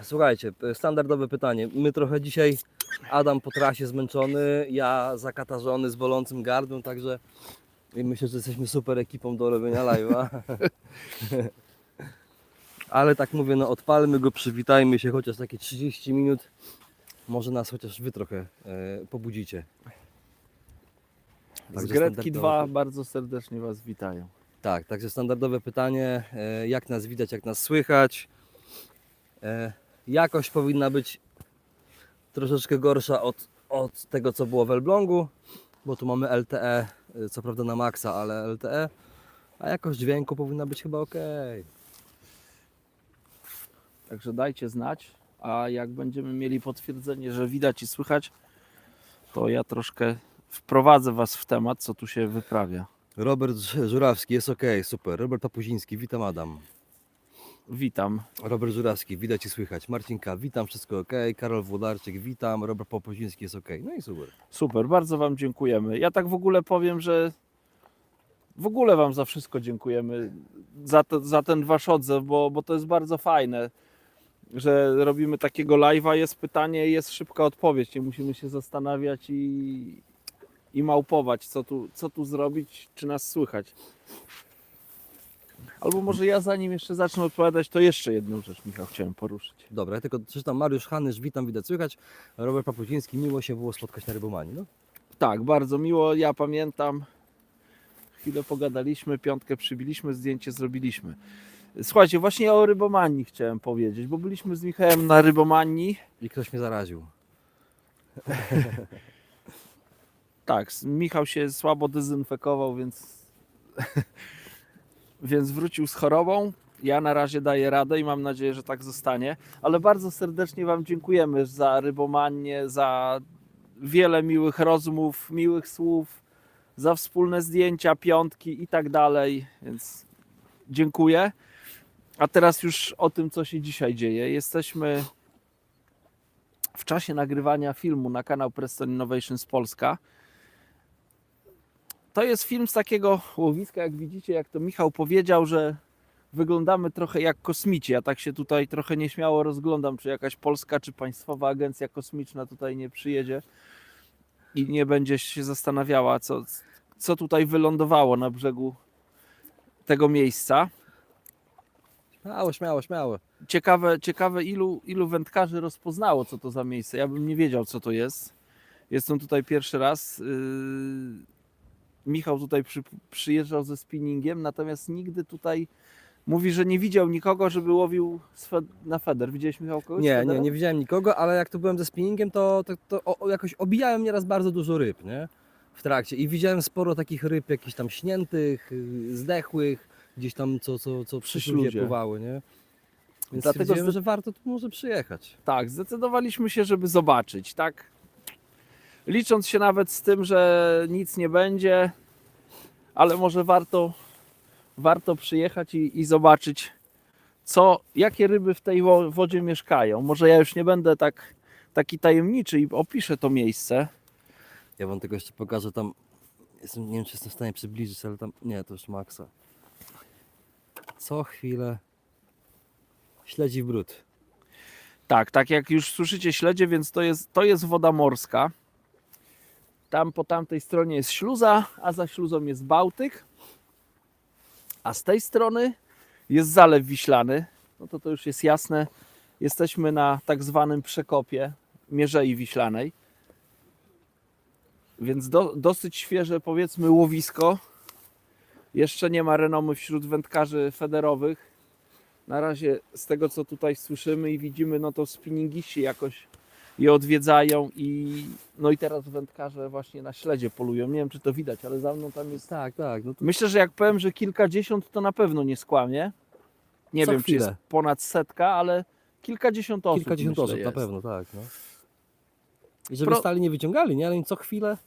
Słuchajcie, standardowe pytanie. My trochę dzisiaj, Adam po trasie zmęczony, ja zakatarzony z bolącym gardłem, także myślę, że jesteśmy super ekipą do robienia live'a. Ale tak mówię, no odpalmy go, przywitajmy się chociaż takie 30 minut. Może nas chociaż wy trochę pobudzicie. Z Także Gretki standardowe- 2 bardzo serdecznie Was witają. Tak, także standardowe pytanie, jak nas widać, jak nas słychać. Jakość powinna być troszeczkę gorsza od tego, co było w Elblągu, bo tu mamy LTE, co prawda na maksa, ale LTE, a jakość dźwięku powinna być chyba ok. Także dajcie znać, a jak będziemy mieli potwierdzenie, że widać i słychać, to ja troszkę wprowadzę Was w temat, co tu się wyprawia. Robert Żurawski, jest ok, super. Robert Papuziński, witam Adam. Witam. Robert Żurawski, widać i słychać. Marcinka, witam, wszystko ok. Karol Włodarczyk, witam. Robert Papuziński, jest ok. No i super. Super, bardzo Wam dziękujemy. Ja tak w ogóle powiem, że w ogóle Wam za wszystko dziękujemy, za ten Wasz odzew, bo to jest bardzo fajne, że robimy takiego live'a, jest pytanie, jest szybka odpowiedź, nie musimy się zastanawiać i małpować, co tu zrobić, czy nas słychać. Albo może ja zanim jeszcze zacznę odpowiadać, to jeszcze jedną rzecz, Michał, chciałem poruszyć. Dobra, ja tylko przeczytam. Mariusz Hanysz, witam, widać, słychać. Robert Papuziński, miło się było spotkać na Rybomanii. No? Tak, bardzo miło, ja pamiętam, chwilę pogadaliśmy, piątkę przybiliśmy, zdjęcie zrobiliśmy. Słuchajcie, właśnie o Rybomanii chciałem powiedzieć, bo byliśmy z Michałem na Rybomanii. I ktoś mnie zaraził. Tak, Michał się słabo dezynfekował, więc, więc wrócił z chorobą. Ja na razie daję radę i mam nadzieję, że tak zostanie. Ale bardzo serdecznie Wam dziękujemy za Rybomanię, za wiele miłych rozmów, miłych słów, za wspólne zdjęcia, piątki i tak dalej. Więc dziękuję. A teraz już o tym, co się dzisiaj dzieje. Jesteśmy w czasie nagrywania filmu na kanał Preston Innovations Polska. To jest film z takiego łowiska, jak widzicie, jak to Michał powiedział, że wyglądamy trochę jak kosmici. Ja tak się tutaj trochę nieśmiało rozglądam, czy jakaś polska, czy państwowa agencja kosmiczna tutaj nie przyjedzie i nie będzie się zastanawiała, co tutaj wylądowało na brzegu tego miejsca. Śmiało, śmiało, śmiało. Ciekawe ilu wędkarzy rozpoznało, co to za miejsce. Ja bym nie wiedział, co to jest. Jestem tutaj pierwszy raz. Michał tutaj przyjeżdżał ze spinningiem, natomiast nigdy tutaj mówi, że nie widział nikogo, żeby łowił na feder. Widziałeś, Michał, kogoś? Nie widziałem nikogo, ale jak tu byłem ze spinningiem, to jakoś obijałem nieraz bardzo dużo ryb, nie? W trakcie. I widziałem sporo takich ryb jakichś tam śniętych, zdechłych, gdzieś tam co przy śluzie śluzie. pływały, nie? Więc Dlatego stwierdziłem, że warto tu może przyjechać. Tak, zdecydowaliśmy się, żeby zobaczyć, tak? Licząc się nawet z tym, że nic nie będzie, ale może warto przyjechać i zobaczyć, jakie ryby w tej wodzie mieszkają. Może ja już nie będę taki tajemniczy i opiszę to miejsce. Ja wam tego jeszcze pokażę tam. Nie wiem, czy jestem w stanie przybliżyć, ale tam. Nie, to już maksa. Co chwilę śledzi w brud. Tak jak już słyszycie śledzie, więc to jest woda morska. Tam po tamtej stronie jest śluza, a za śluzą jest Bałtyk. A z tej strony jest Zalew Wiślany. No to już jest jasne. Jesteśmy na tak zwanym przekopie Mierzei Wiślanej. Więc dosyć świeże, powiedzmy, łowisko. Jeszcze nie ma renomy wśród wędkarzy federowych. Na razie z tego, co tutaj słyszymy i widzimy, no to spinningiści jakoś je odwiedzają i teraz wędkarze właśnie na śledzie polują. Nie wiem, czy to widać, ale za mną tam jest... Tak. No to Myślę, że jak powiem, że kilkadziesiąt, to na pewno nie skłamię. Nie Co wiem, czy chwilę. jest ponad setka, ale kilkadziesiąt osób. kilkadziesiąt myślę, osób, na jest. pewno, tak. No. I żeby stali nie wyciągali, nie? Ale co chwilę.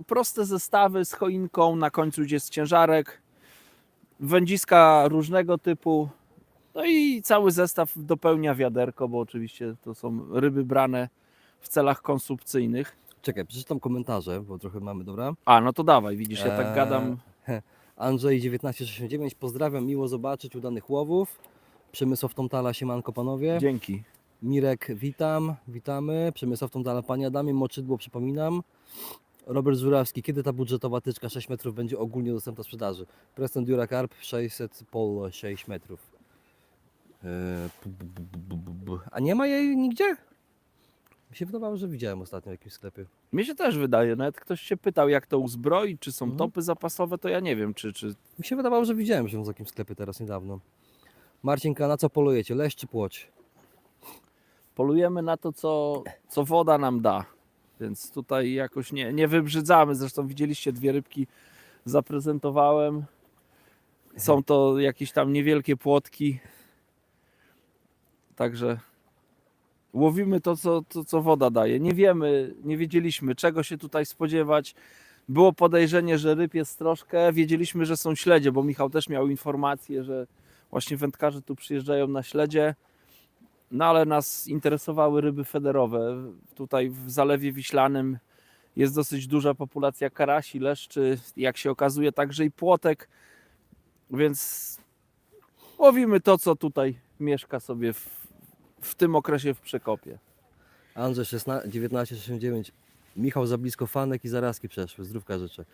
Proste zestawy z choinką, na końcu gdzie jest ciężarek, wędziska różnego typu, no i cały zestaw dopełnia wiaderko, bo oczywiście to są ryby brane w celach konsumpcyjnych. Czekaj, przeczytam komentarze, bo trochę mamy, dobra? A, no to dawaj, widzisz, ja tak gadam. Andrzej 1969, pozdrawiam, miło zobaczyć, udanych łowów. Przemysław Tomtala, siemanko panowie. Dzięki. Mirek, witamy. Przemysław Tomtala, panie Adamie, moczydło przypominam. Robert Żurawski, kiedy ta budżetowa tyczka 6 metrów będzie ogólnie dostępna do sprzedaży? Preston Duracarp 600 Polo 6 metrów. A nie ma jej nigdzie? Mi się wydawało, że widziałem ostatnio w jakimś sklepie. Mnie się też wydaje, nawet ktoś się pytał, jak to uzbroić, czy są Mhm. topy zapasowe, to ja nie wiem, czy... Mi się wydawało, że widziałem się w jakimś sklepie teraz niedawno. Marcinka, na co polujecie? Leś czy płoć? Polujemy na to, co woda nam da. Więc tutaj jakoś nie wybrzydzamy. Zresztą widzieliście 2 rybki, zaprezentowałem. Są to jakieś tam niewielkie płotki. Także łowimy to, co woda daje. Nie wiemy, nie wiedzieliśmy, czego się tutaj spodziewać. Było podejrzenie, że ryb jest troszkę. Wiedzieliśmy, że są śledzie, bo Michał też miał informację, że właśnie wędkarze tu przyjeżdżają na śledzie. No ale nas interesowały ryby federowe. Tutaj w Zalewie Wiślanym jest dosyć duża populacja karasi, leszczy, jak się okazuje także i płotek, więc łowimy to, co tutaj mieszka sobie w tym okresie w przekopie. Andrzej 1969. Michał za blisko fanek i zarazki przeszły. Zdrówka życzę.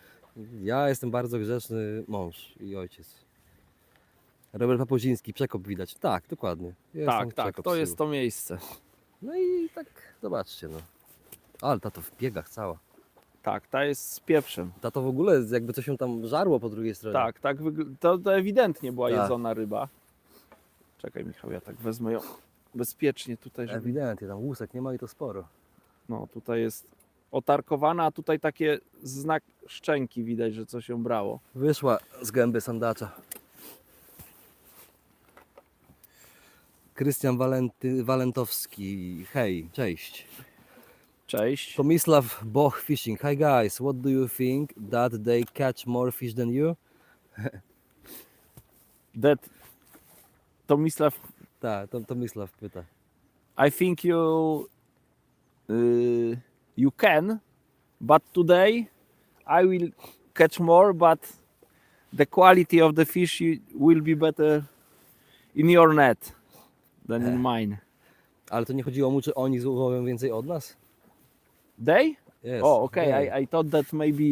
Ja jestem bardzo grzeczny mąż i ojciec. Robert Papuziński, przekop widać. Tak, dokładnie. Jest tam Tak, przekop to z jest tyłu. to miejsce. No i tak, zobaczcie no. Ale ta to w biegach cała. Tak, ta jest z pieprzem. Ta to w ogóle jakby coś się tam żarło po drugiej stronie. Tak, to ewidentnie była Tak. jedzona ryba. Czekaj Michał, ja tak wezmę ją bezpiecznie tutaj, żeby... Ewidentnie, tam łusek nie ma i to sporo. No tutaj jest otarkowana, a tutaj takie znak szczęki widać, że coś się brało. Wyszła z gęby sandacza. Krystian Walentowski. Hej, cześć. Cześć. Tomislav Boch Fishing. Hi guys, what do you think that they catch more fish than you? Tomislav, Tak, Tomislav pyta. I think you can, but today I will catch more, but the quality of the fish will be better in your net than in mine. Ale to nie chodziło mu, czy oni złowią więcej od nas? They? Yes. Oh, okay. they. I thought that maybe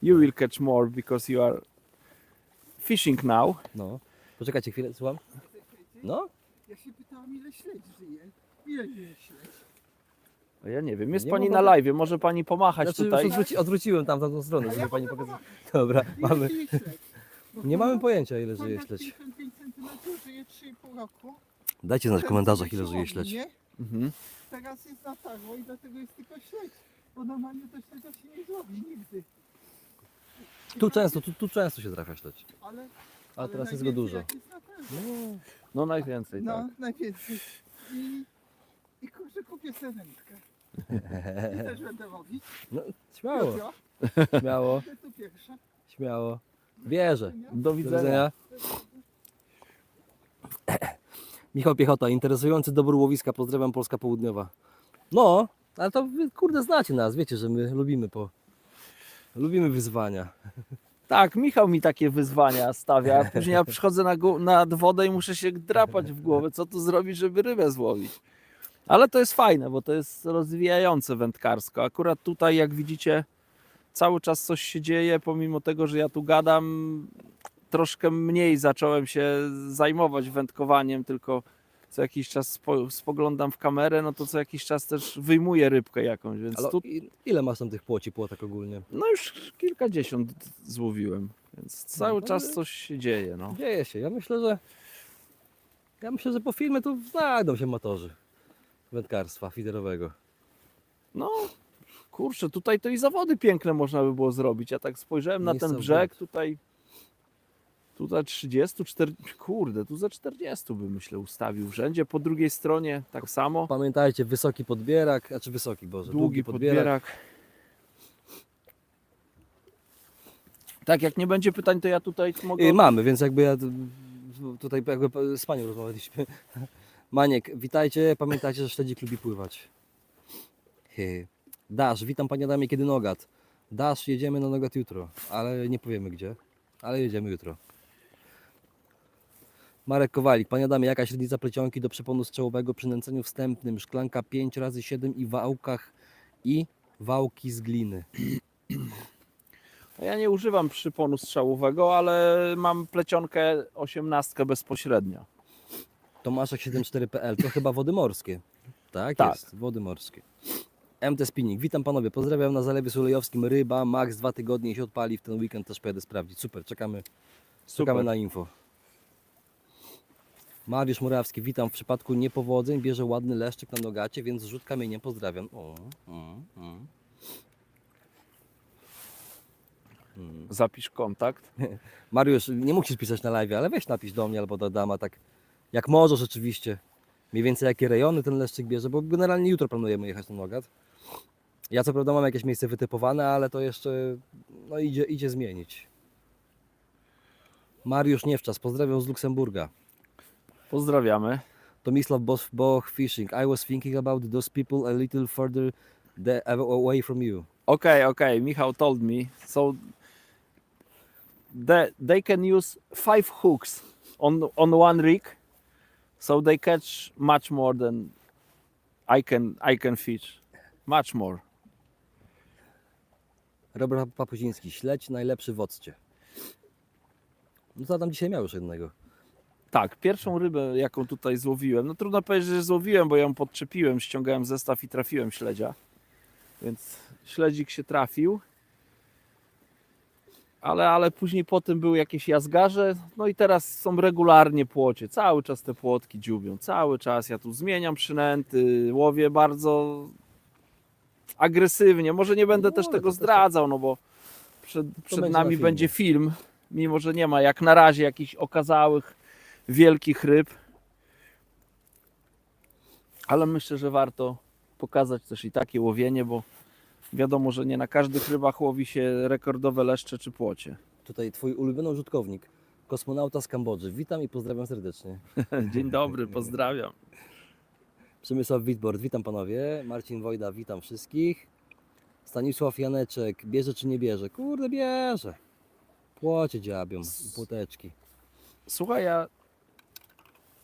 you will catch more because you are fishing now. No. Poczekajcie chwilę, słucham? No? Ja się pytałam, ile śledź żyje. Ile żyje śledź? A ja nie wiem, jest Nie pani ma na wody. live, może pani pomachać Znaczy, tutaj. odwróciłem tam tamtą stronę, żeby pani pokazać. Dobra, Ile mamy. żyje śledź? Bo Nie mamy ponad- pojęcia, ile żyje ponad śledź. 55 cm żyje 3,5 roku. Dajcie znać w Ten komentarzach, sobie ile się żyje łowi, śledź. nie? Mhm. Teraz jest na tarło i dlatego jest tylko śledź. Bo normalnie to śledzia się nie złowi nigdy. Tu często się trafia śledź. Ale teraz jest go najwięcej dużo. jak jest na targu. No najwięcej, No, tak. najwięcej. I kurczę, kupię sobie wędkę. I też będę łowić. No, śmiało, Piotro, śmiało, ty tu pierwsza. śmiało. Bierze. Do Do widzenia. widzenia. Michał Piechota, interesujący dobór łowiska, pozdrawiam, Polska Południowa. No, ale to wy, kurde, znacie nas, wiecie, że my lubimy wyzwania. Tak, Michał mi takie wyzwania stawia, a później ja przychodzę nad wodę i muszę się drapać w głowę, co tu zrobić, żeby rybę złowić. Ale to jest fajne, bo to jest rozwijające wędkarsko. Akurat tutaj, jak widzicie, cały czas coś się dzieje, pomimo tego, że ja tu gadam, troszkę mniej zacząłem się zajmować wędkowaniem, tylko co jakiś czas spoglądam w kamerę, no to co jakiś czas też wyjmuję rybkę jakąś, więc Ale tu ile masz tam tych płotek ogólnie? no już kilkadziesiąt złowiłem, więc cały No, czas ale- coś się dzieje, no. Dzieje się. Ja myślę, że po filmie tu znajdą się motorzy wędkarstwa fiderowego. No, kurczę, tutaj to i zawody piękne można by było zrobić. Ja tak spojrzałem na Miejsca ten w brzeg, brzeg. tutaj 30, 40, kurde, tu za 40 bym myślę ustawił w rzędzie. Po drugiej stronie tak samo, Pamiętajcie, wysoki podbierak, a czy wysoki, Boże, długi podbierak. Tak, jak nie będzie pytań, to ja tutaj mogę... Mamy, więc jakby ja tutaj jakby z panią rozmawialiśmy. Maniek, witajcie, pamiętajcie, że śledzik lubi pływać. Dasz, witam panie Adamie, kiedy nogat? Dasz, jedziemy na nogat jutro, ale nie powiemy gdzie, ale jedziemy jutro. Marek Kowalik, panie Adamie, jaka średnica plecionki do przeponu strzałowego przy nęceniu wstępnym? Szklanka 5x7 i wałki z gliny. Ja nie używam przyponu strzałowego, ale mam plecionkę 18 bezpośrednio. Tomaszek 74.pl, to chyba wody morskie. Tak, Tak. jest, wody morskie. MT Spinning, witam panowie, pozdrawiam na Zalewie Sulejowskim, ryba, max 2 tygodnie i się odpali, w ten weekend też pojadę sprawdzić. Super, czekamy na info. Mariusz Murawski, witam, w przypadku niepowodzeń bierze ładny leszczyk na nogacie, więc rzut kamieniem, pozdrawiam. Zapisz kontakt. Mariusz, nie musisz pisać na live, ale weź napisz do mnie albo do Adama, tak jak możesz oczywiście. Mniej więcej jakie rejony ten leszczyk bierze, bo generalnie jutro planujemy jechać na nogat. Ja co prawda mam jakieś miejsce wytypowane, ale to jeszcze no, idzie zmienić. Mariusz Niewczas, pozdrawiam z Luksemburga. Pozdrawiamy. Tomislav Boch Fishing. I was thinking about those people a little further away from you. Okay, Michał told me. So they can use 5 hooks on one rig, so they catch much more than I can fish. Much more. Robert Papuziński, śledź najlepszy w occie. No to tam dzisiaj miał już jednego. Tak, pierwszą rybę, jaką tutaj złowiłem, no trudno powiedzieć, że złowiłem, bo ją podczepiłem, ściągałem zestaw i trafiłem śledzia. Więc śledzik się trafił. Ale później po tym były jakieś jazgarze, no i teraz są regularnie płocie. Cały czas te płotki dziubią, cały czas. Ja tu zmieniam przynęty, łowię bardzo agresywnie. Może nie będę No, też ale tego to też zdradzał, no bo przed będzie na nami filmie. będzie film, mimo że nie ma jak na razie jakichś okazałych, wielkich ryb. Ale myślę, że warto pokazać też i takie łowienie, bo wiadomo, że nie na każdych rybach łowi się rekordowe leszcze czy płocie. Tutaj twój ulubiony użytkownik, kosmonauta z Kambodży. Witam i pozdrawiam serdecznie. Dzień dobry, pozdrawiam. Przemysław Witbord, witam panowie. Marcin Wojda, witam wszystkich. Stanisław Janeczek, bierze czy nie bierze? Kurde, bierze. Płocie dziabią, płoteczki. Słuchaj, ja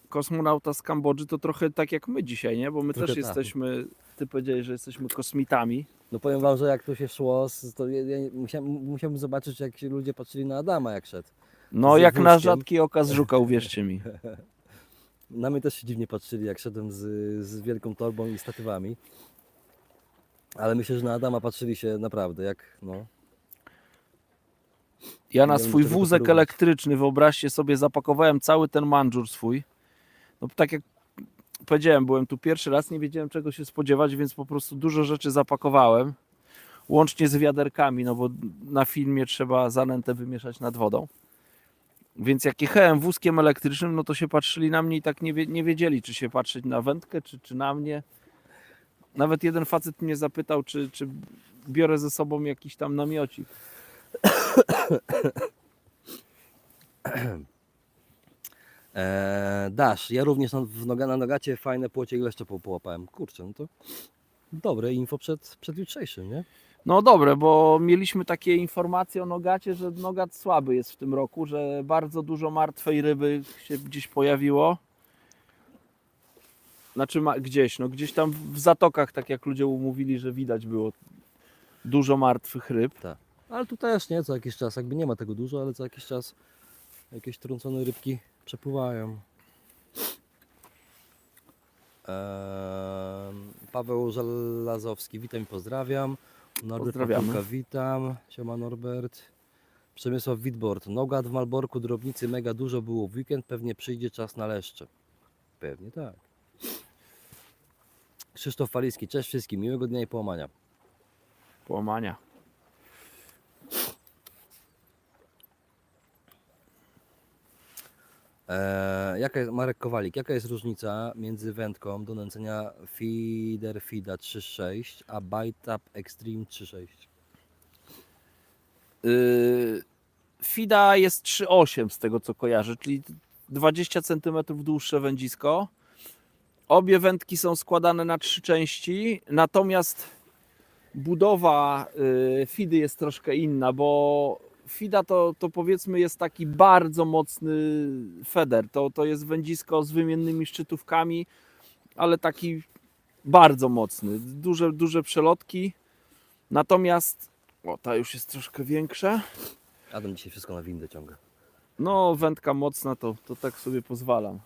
kosmonauta z Kambodży to trochę tak jak my dzisiaj, nie? Bo my Trochę też tak. jesteśmy, ty powiedziałeś, że jesteśmy kosmitami. No powiem wam, że jak to się szło, to ja musiałbym zobaczyć, jak się ludzie patrzyli na Adama, jak szedł. No Z jak na wózkiem. rzadki okaz żuka, uwierzcie mi. Na mnie też się dziwnie patrzyli, jak szedłem z wielką torbą i statywami. Ale myślę, że na Adama patrzyli się naprawdę, jak no. Ja na Nie wiem, swój do czego to wózek porównać. elektryczny, wyobraźcie sobie, zapakowałem cały ten mandżur swój. No tak jak powiedziałem, byłem tu pierwszy raz, nie wiedziałem czego się spodziewać, więc po prostu dużo rzeczy zapakowałem. Łącznie z wiaderkami, no bo na filmie trzeba zanętę wymieszać nad wodą. Więc jak jechałem wózkiem elektrycznym, no to się patrzyli na mnie i tak nie wiedzieli, czy się patrzeć na wędkę, czy na mnie. Nawet jeden facet mnie zapytał, czy biorę ze sobą jakiś tam namiocik. Dasz, ja również na nogacie fajne płocie i leszcze połapałem. Kurczę, no to dobre info przed jutrzejszym, nie? No dobre, bo mieliśmy takie informacje o nogacie, że nogat słaby jest w tym roku, że bardzo dużo martwej ryby się gdzieś pojawiło. Znaczy gdzieś, no gdzieś tam w zatokach, tak jak ludzie mówili, że widać było dużo martwych ryb. Ale tu też nie, co jakiś czas, jakby nie ma tego dużo, ale co jakiś czas jakieś trącone rybki przepływają. Paweł Żelazowski, witam i pozdrawiam. Norbert Pozdrawiamy. Papułka, witam. Siema Norbert. Przemysław Witbord, nogat w Malborku, drobnicy mega dużo było w weekend, pewnie przyjdzie czas na leszcze. Pewnie tak. Krzysztof Falicki, cześć wszystkim, miłego dnia i połamania. Połamania. Marek Kowalik, jaka jest różnica między wędką do nęcenia Feeder Fida 3.6 a Bite Up Extreme 3.6? FIDA jest 3,8 z tego co kojarzę, czyli 20 cm dłuższe wędzisko. Obie wędki są składane na 3 części, natomiast budowa FIDy jest troszkę inna, bo Fida to powiedzmy jest taki bardzo mocny feder. To jest wędzisko z wymiennymi szczytówkami, ale taki bardzo mocny. Duże przelotki. Natomiast, o, ta już jest troszkę większa. Adam dzisiaj wszystko na windę ciąga. No, wędka mocna, to tak sobie pozwalam.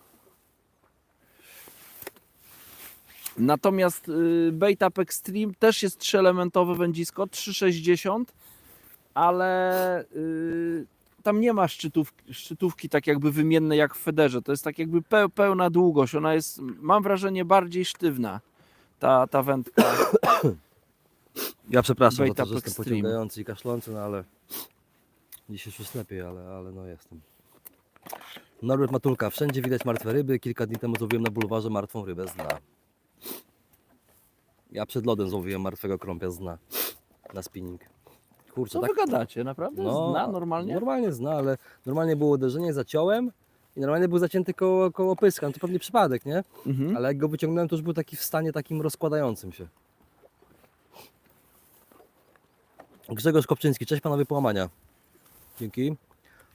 Natomiast Bait Up Extreme też jest 3-elementowe wędzisko, 3,60, ale tam nie ma szczytówki tak jakby wymiennej jak w federze. To jest tak jakby pełna długość. Ona jest, mam wrażenie, bardziej sztywna, ta wędka. Ja przepraszam za Bait to, Up że jestem Extreme. pociągający i kaszlący, no ale dzisiaj już jest lepiej, ale no jestem. Norbert Matulka, wszędzie widać martwe ryby. Kilka dni temu złowiłem na bulwarze martwą rybę z dna. Ja przed lodem złowiłem martwego krąpia z dna na spinning. Kurczę, Co tak? wy gadacie? Naprawdę? Zna normalnie? Normalnie zna, ale normalnie było uderzenie, zaciąłem i normalnie był zacięty koło pyska. No to pewnie przypadek, nie? Mhm. Ale jak go wyciągnąłem, to już był taki w stanie takim rozkładającym się. Grzegorz Kopczyński, cześć panowie połamania. Dzięki.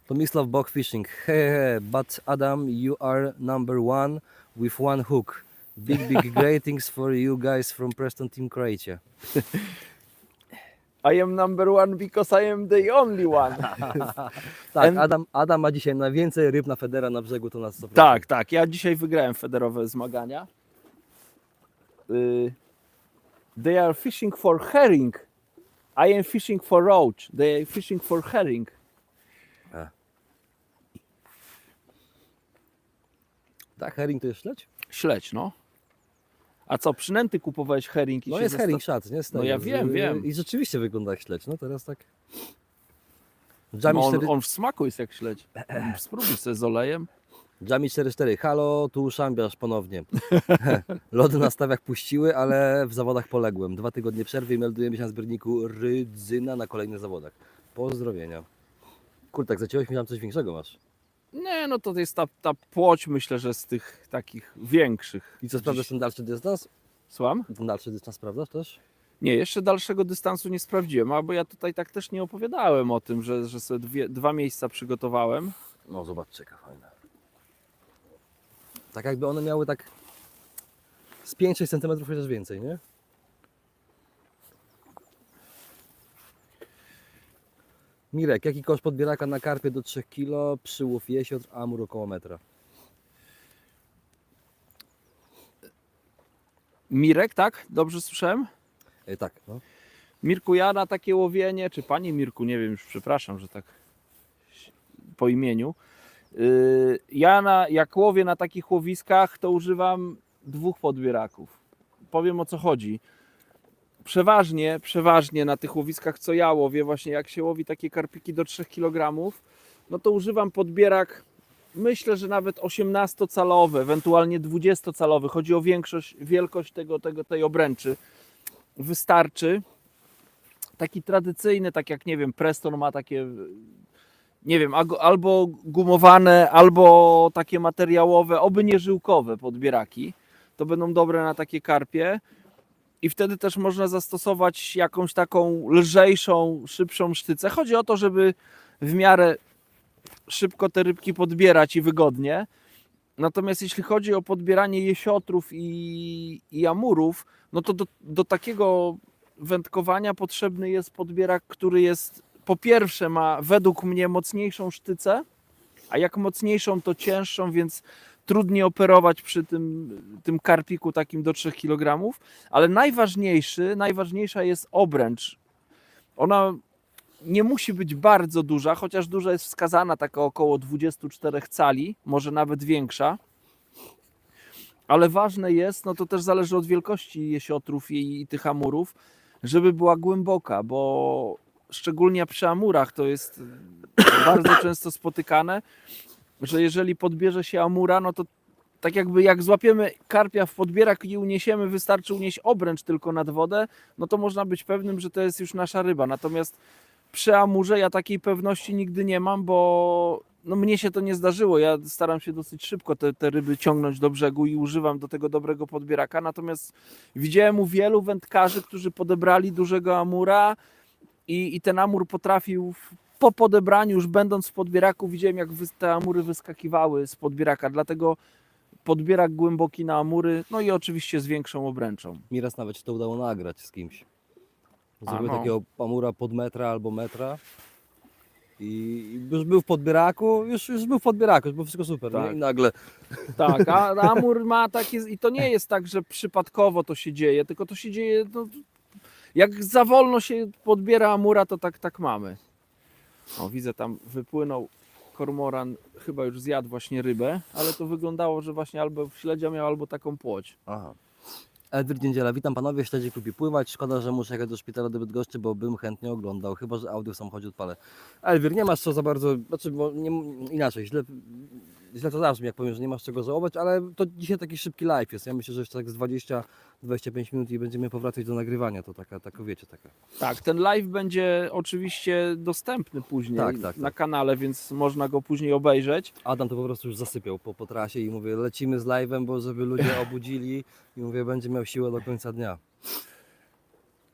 Tomislav Bock Fishing. Hey, but Adam, you are number one with one hook. Big greetings for you guys from Preston Team Croatia. I am number one because I am the only one. Tak, Adam ma dzisiaj najwięcej ryb na federa na brzegu, to nas 100%. Tak. Ja dzisiaj wygrałem federowe zmagania. They are fishing for herring. I am fishing for roach. They are fishing for herring. Tak, herring to jest śledź? Śledź, no. A co, przynęty kupowałeś herring? I No się jest herring shad, nie? Z No ja tego. wiem. I rzeczywiście wygląda jak śledź, no teraz tak. No on w smaku jest jak śledź. Spróbuj sobie z olejem. Jami 44, halo, tu szambiarz ponownie. Lody na stawiach puściły, ale w zawodach poległem. 2 tygodnie przerwy i meldujemy się na zbiorniku Rydzyna na kolejnych zawodach. Pozdrowienia. Kurde, tak zaciąłeś, myślałem coś większego masz. Nie, no to jest ta płoć, myślę, że z tych takich większych. I co, sprawdzasz ten dalszy dystans? Słucham? Ten dalszy dystans sprawdzasz też? Nie, jeszcze dalszego dystansu nie sprawdziłem, albo ja tutaj tak też nie opowiadałem o tym, że sobie dwa miejsca przygotowałem. No zobaczcie, jaka fajna. Tak jakby one miały tak z 5-6 cm chociaż więcej, nie? Mirek, jaki koszt podbieraka na karpie do 3 kg, przyłów jesiotr, amur około metra? Mirek, tak? Dobrze słyszałem? Tak, no. Mirku, ja na takie łowienie, czy panie Mirku, nie wiem, już przepraszam, że tak po imieniu. Jak łowię na takich łowiskach, to używam 2 podbieraków. Powiem, o co chodzi. Przeważnie na tych łowiskach, co ja łowię, właśnie jak się łowi takie karpiki do 3 kg, no to używam podbierak, myślę, że nawet 18-calowy, ewentualnie 20-calowy. Chodzi o wielkość tej obręczy. Wystarczy. Taki tradycyjny, tak jak, nie wiem, Preston ma takie, nie wiem, albo gumowane, albo takie materiałowe, oby nie żyłkowe podbieraki. To będą dobre na takie karpie. I wtedy też można zastosować jakąś taką lżejszą, szybszą sztycę. Chodzi o to, żeby w miarę szybko te rybki podbierać i wygodnie. Natomiast jeśli chodzi o podbieranie jesiotrów i amurów, no to do takiego wędkowania potrzebny jest podbierak, który jest, po pierwsze, ma według mnie mocniejszą sztycę, a jak mocniejszą, to cięższą, więc trudniej operować przy tym karpiku takim do 3 kg, ale najważniejsza jest obręcz. Ona nie musi być bardzo duża, chociaż duża jest wskazana, taka około 24 cali, może nawet większa. Ale ważne jest, no to też zależy od wielkości jesiotrów i tych amurów, żeby była głęboka, bo szczególnie przy amurach to jest bardzo często spotykane, że jeżeli podbierze się amura, no to tak jakby jak złapiemy karpia w podbierak i uniesiemy, wystarczy unieść obręcz tylko nad wodę, no to można być pewnym, że to jest już nasza ryba. Natomiast przy amurze ja takiej pewności nigdy nie mam, bo no mnie się to nie zdarzyło. Ja staram się dosyć szybko te ryby ciągnąć do brzegu i używam do tego dobrego podbieraka. Natomiast widziałem u wielu wędkarzy, którzy podebrali dużego amura i ten amur potrafił po podebraniu, już będąc w podbieraku, widziałem jak te amury wyskakiwały z podbieraka, dlatego podbierak głęboki na amury, no i oczywiście z większą obręczą. Mi raz nawet się to udało nagrać z kimś. A, Zrobił no. takiego amura pod metra albo metra. I już był w podbieraku, już był w podbieraku, już było wszystko super. Tak. Nie? I nagle Tak, a amur ma takie, i to nie jest tak, że przypadkowo to się dzieje, tylko to się dzieje, no, jak za wolno się podbiera amura, to tak mamy. O, widzę tam wypłynął kormoran, chyba już zjadł właśnie rybę, ale to wyglądało, że właśnie albo śledzia miał, albo taką płoć. Aha. Elwir Niedziela, witam panowie, śledzik lubi pływać. Szkoda, że muszę jechać do szpitala do Bydgoszczy, bo bym chętnie oglądał, chyba że audio w samochodzie odpalę. Elwir, nie masz co za bardzo, znaczy bo nie, inaczej, źle to zabrzmi, jak powiem, że nie masz czego żałować, ale to dzisiaj taki szybki live jest. Ja myślę, że jeszcze tak z 20-25 minut i będziemy powracać do nagrywania, to taka wiecie, taka. Tak, ten live będzie oczywiście dostępny później Tak. na kanale, więc można go później obejrzeć. Adam to po prostu już zasypiał po trasie i mówię, lecimy z live'em, bo żeby ludzie obudzili i mówię, będzie miał siłę do końca dnia.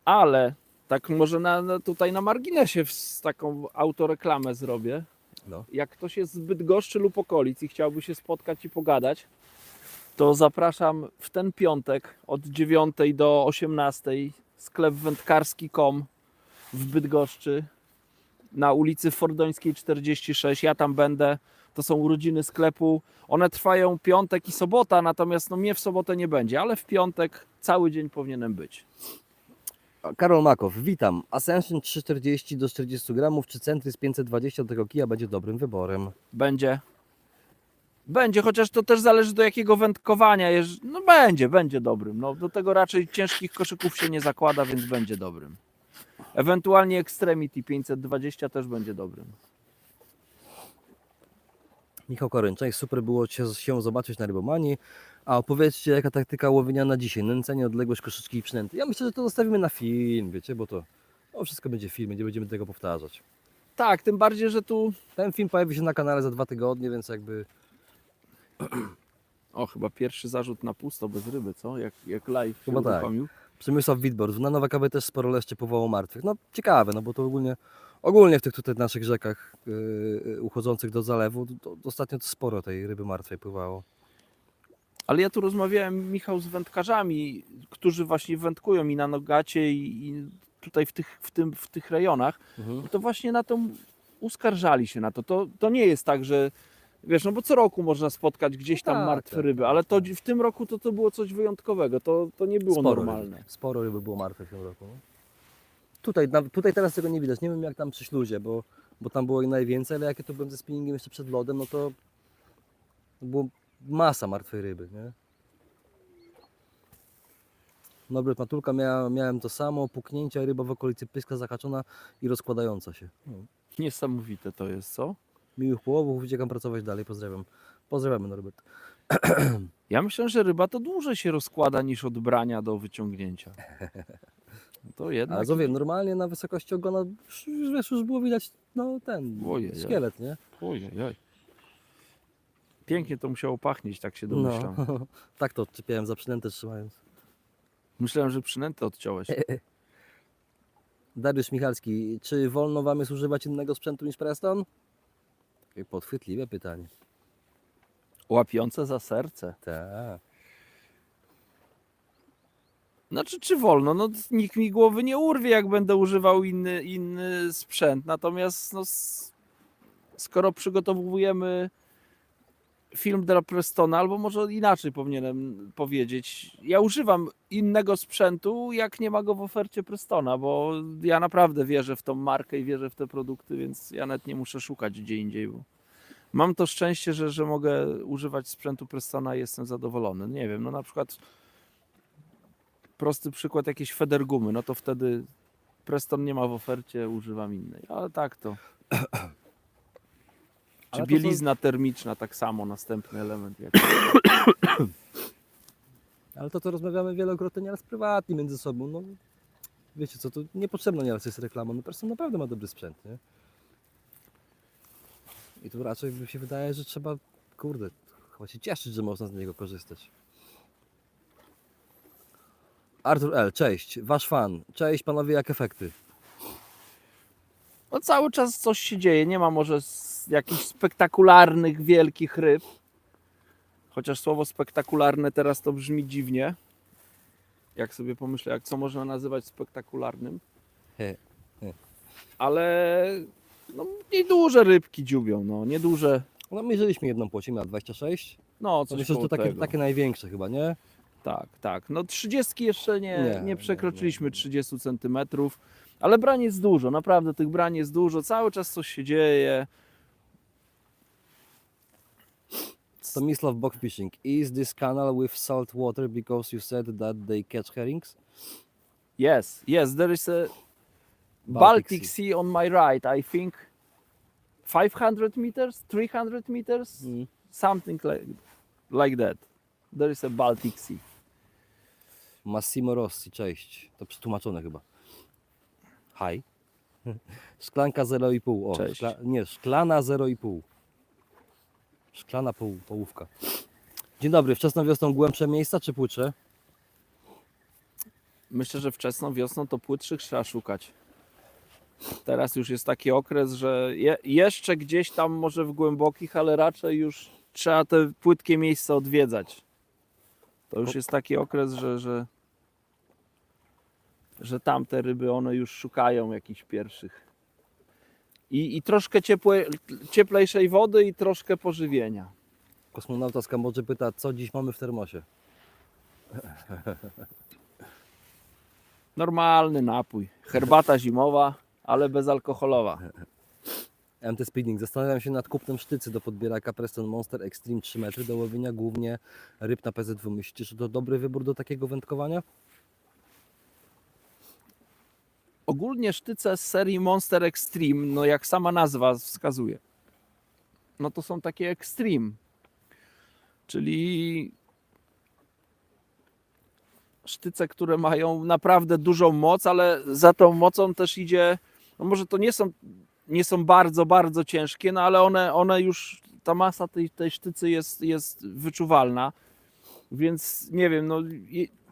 Ale tak może tutaj na marginesie taką autoreklamę zrobię. No. Jak ktoś jest z Bydgoszczy lub okolic i chciałby się spotkać i pogadać, to zapraszam w ten piątek od 9 do 18 sklep wędkarski.com w Bydgoszczy na ulicy Fordońskiej 46. Ja tam będę. To są urodziny sklepu. One trwają piątek i sobota, natomiast no mnie w sobotę nie będzie, ale w piątek cały dzień powinienem być. Karol Makow, witam. Ascension 340 do 40 gramów, czy Centrys 520 do tego kija będzie dobrym wyborem? Będzie. Będzie, chociaż to też zależy do jakiego wędkowania. No będzie dobrym. No, do tego raczej ciężkich koszyków się nie zakłada, więc będzie dobrym. Ewentualnie Extremity 520 też będzie dobrym. Michał Koryn, cześć, super było się zobaczyć na Rybomanii. A opowiedzcie, jaka taktyka łowienia na dzisiaj? Nęcenie, odległość, koszyczki i przynęty. Ja myślę, że to zostawimy na film, wiecie, bo to wszystko będzie w filmie, nie będziemy tego powtarzać. Tak, tym bardziej, że tu... Ten film pojawi się na kanale za 2 tygodnie, więc jakby... O, chyba pierwszy zarzut na pusto, bez ryby, co? Jak live się Chyba tak. uruchomił. Przemysław Witbor, na Nowakowie też sporo leszcze powołało martwych. No ciekawe, no bo to ogólnie w tych tutaj naszych rzekach uchodzących do zalewu, to ostatnio to sporo tej ryby martwej pływało. Ale ja tu rozmawiałem, Michał, z wędkarzami, którzy właśnie wędkują i na Nogacie i tutaj w tych rejonach. To właśnie na to uskarżali się na to. To nie jest tak, że wiesz, no bo co roku można spotkać gdzieś tam Tak, martwe tak, ryby, ale to w tym roku to było coś wyjątkowego. To nie było normalne. Sporo ryby było martwe w tym roku. No. Tutaj teraz tego nie widać. Nie wiem jak tam przy śluzie, bo tam było ich najwięcej, ale jak ja tu byłem ze spinningiem jeszcze przed lodem, no to było masa martwej ryby, nie? Norbert Matulka, miałem to samo, puknięcia, ryba w okolicy pyska zahaczona i rozkładająca się. Niesamowite to jest, co? Miłych połowów, uciekam pracować dalej, pozdrawiam. Pozdrawiamy Norbert. Ja myślę, że ryba to dłużej się rozkłada niż od brania do wyciągnięcia. To jednak... A co wiem, normalnie na wysokości ogona już było widać Ojej. szkielet, nie? Ojej. Pięknie to musiało pachnieć, tak się domyślam. No, tak to odczepiałem za przynętę trzymając. Myślałem, że przynętę odciąłeś. Dariusz Michalski, czy wolno wam jest używać innego sprzętu niż Preston? Takie podchwytliwe pytanie. Łapiące za serce. Tak. Znaczy, czy wolno? No, nikt mi głowy nie urwie, jak będę używał inny sprzęt. Natomiast no, skoro przygotowujemy film dla Prestona, albo może inaczej powinienem powiedzieć, ja używam innego sprzętu, jak nie ma go w ofercie Prestona, bo ja naprawdę wierzę w tą markę i wierzę w te produkty, więc ja nawet nie muszę szukać gdzie indziej. Bo mam to szczęście, że mogę używać sprzętu Prestona i jestem zadowolony. Nie wiem, no na przykład prosty przykład, jakieś federgumy, no to wtedy Preston nie ma w ofercie, używam innej, ale tak to. Czy Ale to bielizna termiczna, tak samo, następny element. Ale to rozmawiamy wielokrotnie nieraz prywatnie między sobą. No, wiecie co, to niepotrzebna nieraz jest reklama. No Preston naprawdę ma dobry sprzęt, nie? I tu raczej mi się wydaje, że trzeba, kurde, chyba się cieszyć, że można z niego korzystać. Artur L., cześć, wasz fan. Cześć panowie, jak efekty? No cały czas coś się dzieje, nie ma może jakichś spektakularnych, wielkich ryb. Chociaż słowo spektakularne teraz to brzmi dziwnie. Jak sobie pomyślę, jak co można nazywać spektakularnym. He, he. Ale no, nieduże rybki dziubią, no nieduże. No mierzyliśmy jedną płocię, miała 26. No To coś myślę, że koło to takie, tego. takie największe chyba, nie? Tak, tak. No 30 jeszcze nie Nie, przekroczyliśmy nie. 30 centymetrów, ale brań jest dużo, naprawdę tych brań jest dużo, cały czas coś się dzieje. Tomislav Box Fishing. Is this canal with salt water because you said that they catch herrings? Yes, there is a Baltic Baltic Sea. sea on my right, I think 500 meters, 300 meters, something like that. There is a Baltic Sea. Massimo Rossi, cześć. To przetłumaczone chyba. Hi. Szklanka 0,5. O, Cześć. nie, szklana 0,5. Szklana połówka. Dzień dobry, wczesną wiosną głębsze miejsca czy płytsze? Myślę, że wczesną wiosną to płytszych trzeba szukać. Teraz już jest taki okres, że jeszcze gdzieś tam może w głębokich, ale raczej już trzeba te płytkie miejsca odwiedzać. To już jest taki okres, że tamte ryby one już szukają jakichś pierwszych. I troszkę cieplejszej wody i troszkę pożywienia. Kosmonauta z Kambodży pyta, co dziś mamy w termosie? Normalny napój. Herbata zimowa, ale bezalkoholowa. MT Speeding. Zastanawiam się nad kupnem sztycy do podbieraka Preston Monster Extreme 3 metry do łowienia głównie ryb na PZW. Myślicie, że to dobry wybór do takiego wędkowania? Ogólnie sztyce z serii Monster Extreme, no jak sama nazwa wskazuje, no to są takie extreme, czyli sztyce, które mają naprawdę dużą moc, ale za tą mocą też idzie, no może to nie są bardzo, bardzo ciężkie, no ale one już, ta masa tej sztycy jest wyczuwalna, więc nie wiem, no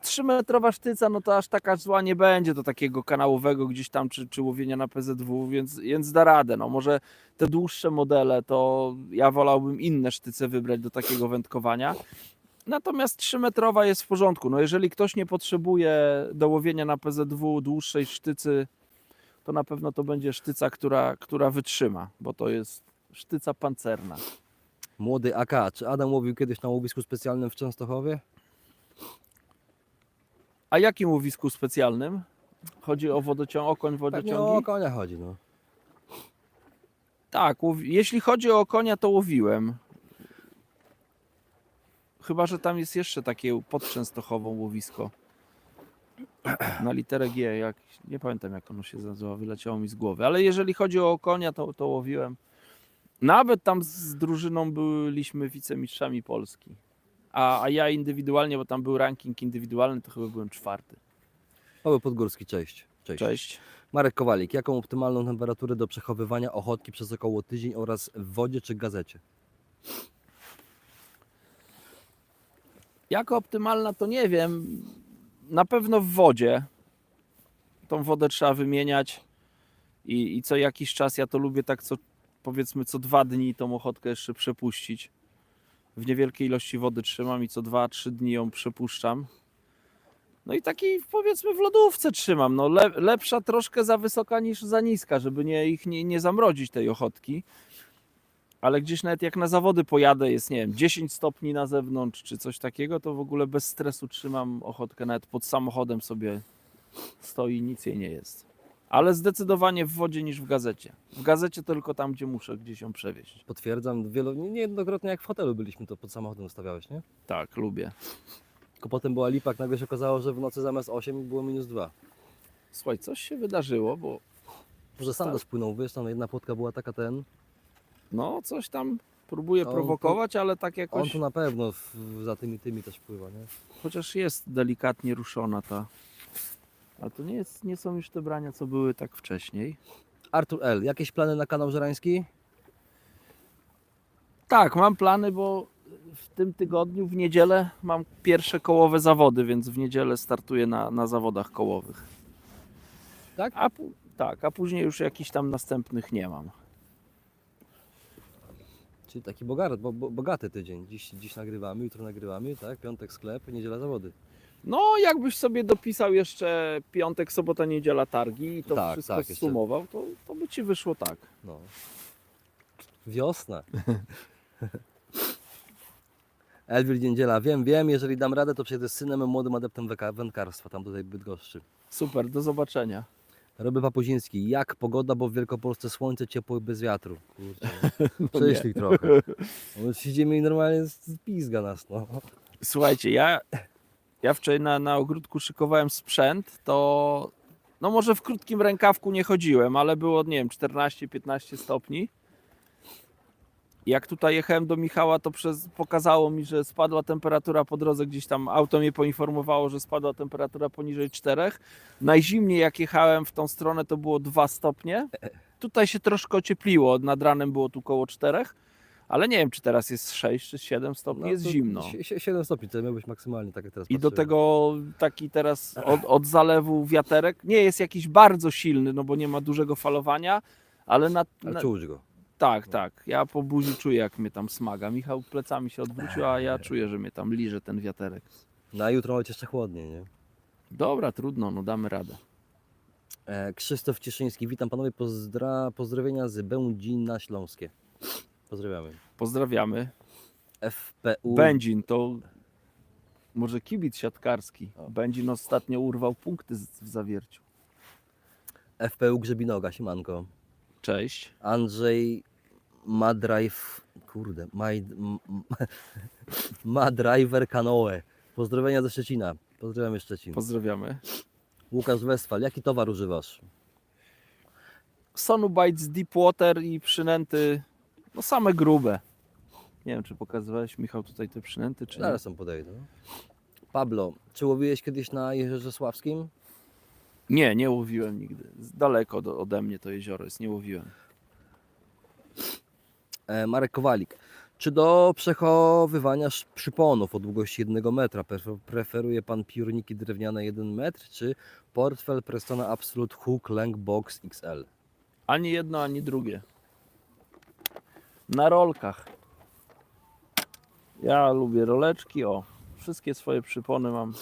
3-metrowa sztyca, no to aż taka zła nie będzie do takiego kanałowego gdzieś tam, czy łowienia na PZW, więc da radę. No może te dłuższe modele, to ja wolałbym inne sztyce wybrać do takiego wędkowania. Natomiast 3-metrowa jest w porządku. No jeżeli ktoś nie potrzebuje do łowienia na PZW dłuższej sztycy, to na pewno to będzie sztyca, która wytrzyma, bo to jest sztyca pancerna. Młody AK. Czy Adam łowił kiedyś na łowisku specjalnym w Częstochowie? A jakim łowisku specjalnym? Chodzi o okoń Pewnie wodociągi? o konia chodzi, no. Tak, jeśli chodzi o konia, to łowiłem. Chyba że tam jest jeszcze takie pod Częstochową łowisko. Na literę G, nie pamiętam jak ono się nazywa, wyleciało mi z głowy. Ale jeżeli chodzi o konia, to łowiłem. Nawet tam z drużyną byliśmy wicemistrzami Polski. A ja indywidualnie, bo tam był ranking indywidualny, to chyba byłem 4. Paweł Podgórski, cześć. Cześć. Marek Kowalik. Jaką optymalną temperaturę do przechowywania ochotki przez około tydzień oraz w wodzie czy gazecie? Jako optymalna to nie wiem. Na pewno w wodzie. Tą wodę trzeba wymieniać i co jakiś czas, ja to lubię tak powiedzmy co 2 dni tą ochotkę jeszcze przepuścić. W niewielkiej ilości wody trzymam i co 2-3 dni ją przepuszczam. No i taki powiedzmy w lodówce trzymam. No lepsza troszkę za wysoka niż za niska, żeby ich nie zamrozić tej ochotki. Ale gdzieś nawet jak na zawody pojadę, jest nie wiem 10 stopni na zewnątrz czy coś takiego, to w ogóle bez stresu trzymam ochotkę, nawet pod samochodem sobie stoi, nic jej nie jest. Ale zdecydowanie w wodzie niż w gazecie. W gazecie tylko tam, gdzie muszę gdzieś ją przewieźć. Potwierdzam, niejednokrotnie jak w hotelu byliśmy, to pod samochodem ustawiałeś, nie? Tak, lubię. Tylko potem była lipa, jak nagle się okazało, że w nocy zamiast 8 było -2. Słuchaj, coś się wydarzyło, bo Może sam spłynął, wiesz, tam jedna płotka była taka no coś tam próbuje On prowokować, ale tak On jakoś, tu na pewno za tymi też pływa, nie? chociaż jest delikatnie ruszona ta. Ale to nie są już te brania, co były tak wcześniej. Artur L. Jakieś plany na kanał żerański? Tak, mam plany, bo w tym tygodniu, w niedzielę mam pierwsze kołowe zawody, więc w niedzielę startuję na zawodach kołowych. Tak? Tak, a później już jakichś tam następnych nie mam. Czyli taki bogaty tydzień. Dziś nagrywamy, jutro nagrywamy, tak? Piątek sklep, niedziela zawody. No, jakbyś sobie dopisał jeszcze piątek, sobota, niedziela targi i to Tak, wszystko tak, jeszcze. zsumował, to by ci wyszło tak. No. Wiosna. Elwir Niedziela, wiem, jeżeli dam radę, to przyjedę z synem, młodym adeptem wędkarstwa, tam tutaj w Bydgoszczy. Super, do zobaczenia. Roby Papuziński, jak pogoda, bo w Wielkopolsce słońce, ciepło i bez wiatru. Kurczę, No prześlij trochę. No, siedzimy i normalnie pizga nas, no. Słuchajcie, ja wczoraj na ogródku szykowałem sprzęt, to no może w krótkim rękawku nie chodziłem, ale było, nie wiem, 14-15 stopni. Jak tutaj jechałem do Michała, to pokazało mi, że spadła temperatura po drodze, gdzieś tam auto mnie poinformowało, że spadła temperatura poniżej 4. Najzimniej jak jechałem w tą stronę, to było 2 stopnie. Tutaj się troszkę ociepliło, nad ranem było tu koło 4, ale nie wiem, czy teraz jest 6 czy 7 stopni, jest to zimno. 7 stopni, to miał być maksymalnie, tak jak teraz I do patrzyłem. tego taki teraz od zalewu wiaterek, nie jest jakiś bardzo silny, no bo nie ma dużego falowania, ale Ale czuć go. tak. Ja po buzi czuję, jak mnie tam smaga. Michał plecami się odwrócił, a ja czuję, że mnie tam liże ten wiaterek. Na jutro będzie jeszcze chłodniej, nie? Dobra, trudno, no damy radę. Krzysztof Cieszyński, witam panowie, pozdrowienia z Będzina Śląskie. Pozdrawiamy. Pozdrawiamy. FPU. Będzin to może kibic siatkarski. O. Będzin ostatnio urwał punkty w Zawierciu. FPU Grzebinoga, siemanko. Cześć. Andrzej Madrive, kurde, Madriver Canoe. Pozdrowienia ze Szczecina. Pozdrawiamy Szczecin. Pozdrawiamy. Łukasz Westfal, jaki towar używasz? Sonubites Deepwater i przynęty, no same grube. Nie wiem, czy pokazywałeś, Michał, tutaj te przynęty, czy nie? Zaraz tam podejdę. Pablo, czy łowiłeś kiedyś na Jeziorze Sławskim? Nie łowiłem nigdy. Daleko ode mnie to jezioro jest, nie łowiłem. Marek Kowalik. Czy do przechowywania przyponów o długości 1 metra preferuje pan piórniki drewniane 1 metr, czy portfel Prestona Absolute Hook Lang Box XL? Ani jedno, ani drugie. Na rolkach. Ja lubię roleczki, o. Wszystkie swoje przypony mam